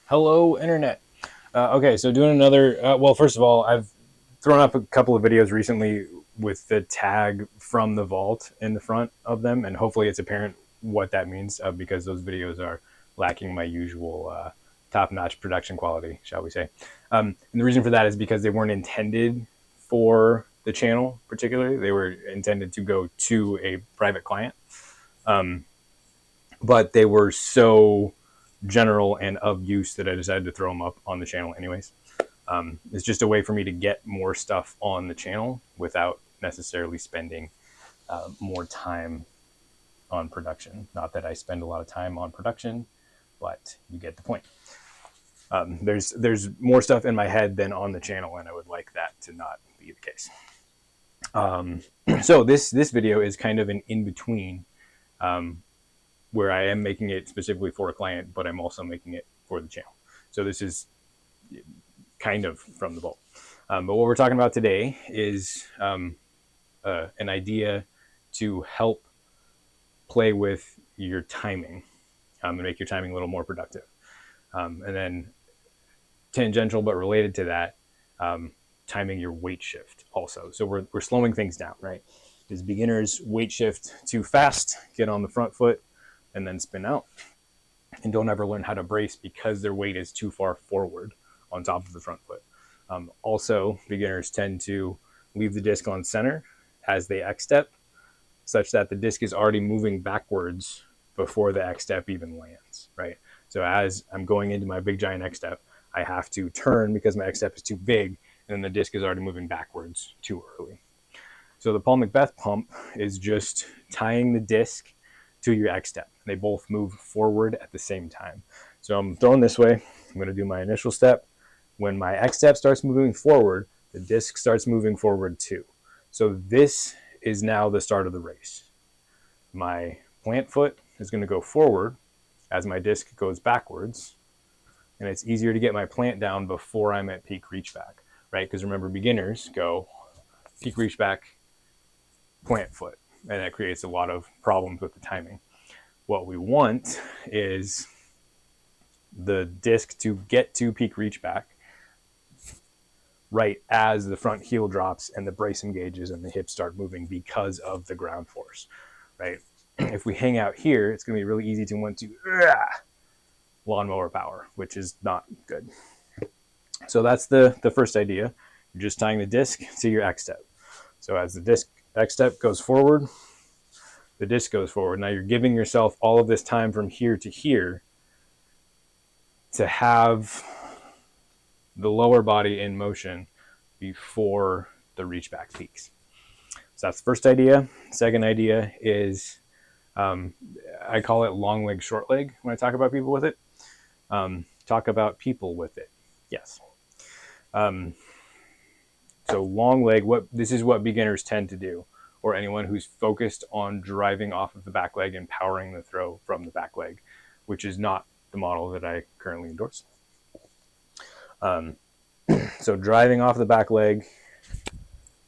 Hello, Internet. Okay, so doing another. Well, first of all, I've thrown up a couple of videos recently with the tag from the vault in the front of them, and hopefully it's apparent what that means because those videos are lacking my usual top-notch production quality, shall we say. And the reason for that is because they weren't intended for the channel particularly. They were intended to go to a private client, um, but they were so general and of use that I decided to throw them up on the channel anyways. It's just a way for me to get more stuff on the channel without necessarily spending more time on production. Not that I spend a lot of time on production, but you get the point. There's more stuff in my head than on the channel, and I would like that to not be the case. So this video is kind of an in between, where I am making it specifically for a client, but I'm also making it for the channel. So this is kind of from the vault. But what we're talking about today is an idea to help play with your timing and make your timing a little more productive. And then tangential but related to that, timing your weight shift also. So we're slowing things down, right? Because beginners weight shift too fast, get on the front foot, and then spin out, and don't ever learn how to brace because their weight is too far forward on top of the front foot. Also, beginners tend to leave the disc on center as they X step, such that the disc is already moving backwards before the X step even lands, right? So as I'm going into my big giant X step, I have to turn because my X step is too big, and then the disc is already moving backwards too early. So the Paul McBeth pump is just tying the disc to your X step. They both move forward at the same time. So I'm throwing this way. I'm going to do my initial step. When my X step starts moving forward, the disc starts moving forward too. So this is now the start of the race. My plant foot is going to go forward as my disc goes backwards, and it's easier to get my plant down before I'm at peak reach back, right? Because remember, beginners go peak reach back, plant foot, and that creates a lot of problems with the timing. What we want is the disc to get to peak reach back right as the front heel drops and the brace engages and the hips start moving because of the ground force, right? If we hang out here, it's going to be really easy to want to lawnmower power, which is not good. So that's the first idea. You're just tying the disc to your X step. So as the disc X step goes forward, the disc goes forward. Now you're giving yourself all of this time from here to here to have the lower body in motion before the reach back peaks. So that's the first idea. Second idea is I call it long leg, short leg when I talk about people with it. Talk about people with it. Yes. So long leg, this is what beginners tend to do, or anyone who's focused on driving off of the back leg and powering the throw from the back leg, which is not the model that I currently endorse. So driving off the back leg,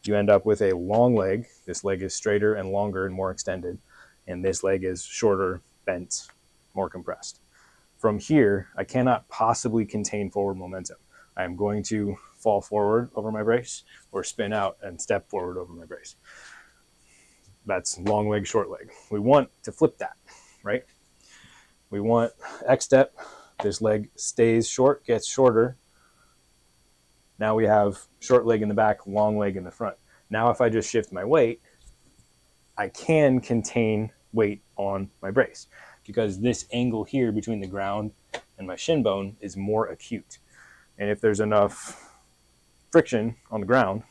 you end up with a long leg. This leg is straighter and longer and more extended, and this leg is shorter, bent, more compressed. From here, I cannot possibly contain forward momentum. I am going to fall forward over my brace or spin out and step forward over my brace. That's long leg, short leg. We want to flip that, right? We want X step. This leg stays short, gets shorter. Now we have short leg in the back, long leg in the front. Now if I just shift my weight, I can contain weight on my brace because this angle here between the ground and my shin bone is more acute. And if there's enough friction on the ground,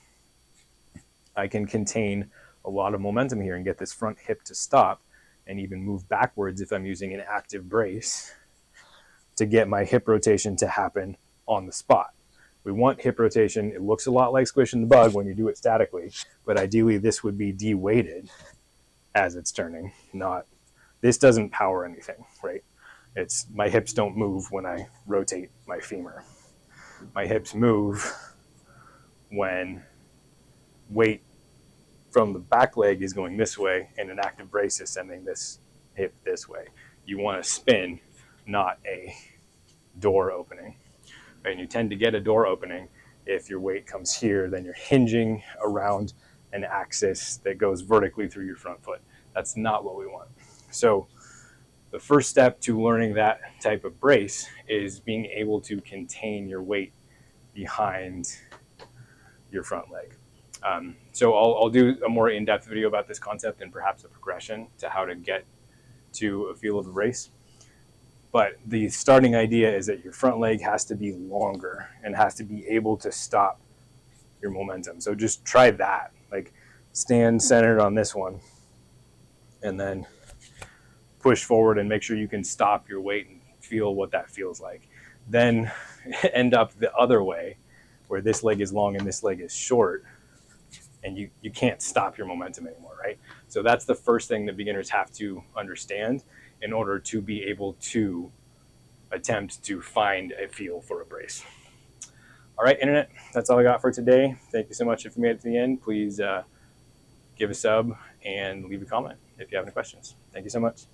I can contain a lot of momentum here and get this front hip to stop and even move backwards if I'm using an active brace to get my hip rotation to happen on the spot. We want hip rotation. It looks a lot like squishing the bug when you do it statically, but ideally this would be de-weighted as it's turning. This doesn't power anything, right? It's my hips don't move when I rotate my femur. My hips move when weight from the back leg is going this way and an active brace is sending this hip this way. You want to spin, not a door opening, right? And you tend to get a door opening if your weight comes here, then you're hinging around an axis that goes vertically through your front foot. That's not what we want. So the first step to learning that type of brace is being able to contain your weight behind your front leg. So I'll do a more in-depth video about this concept and perhaps a progression to how to get to a feel of the brace. But the starting idea is that your front leg has to be longer and has to be able to stop your momentum. So just try that. Like stand centered on this one and then push forward and make sure you can stop your weight and feel what that feels like. Then end up the other way where this leg is long and this leg is short, and you can't stop your momentum anymore, right? So that's the first thing that beginners have to understand in order to be able to attempt to find a feel for a brace. All right, Internet, that's all I got for today. Thank you so much. If you made it to the end, please give a sub and leave a comment if you have any questions. Thank you so much.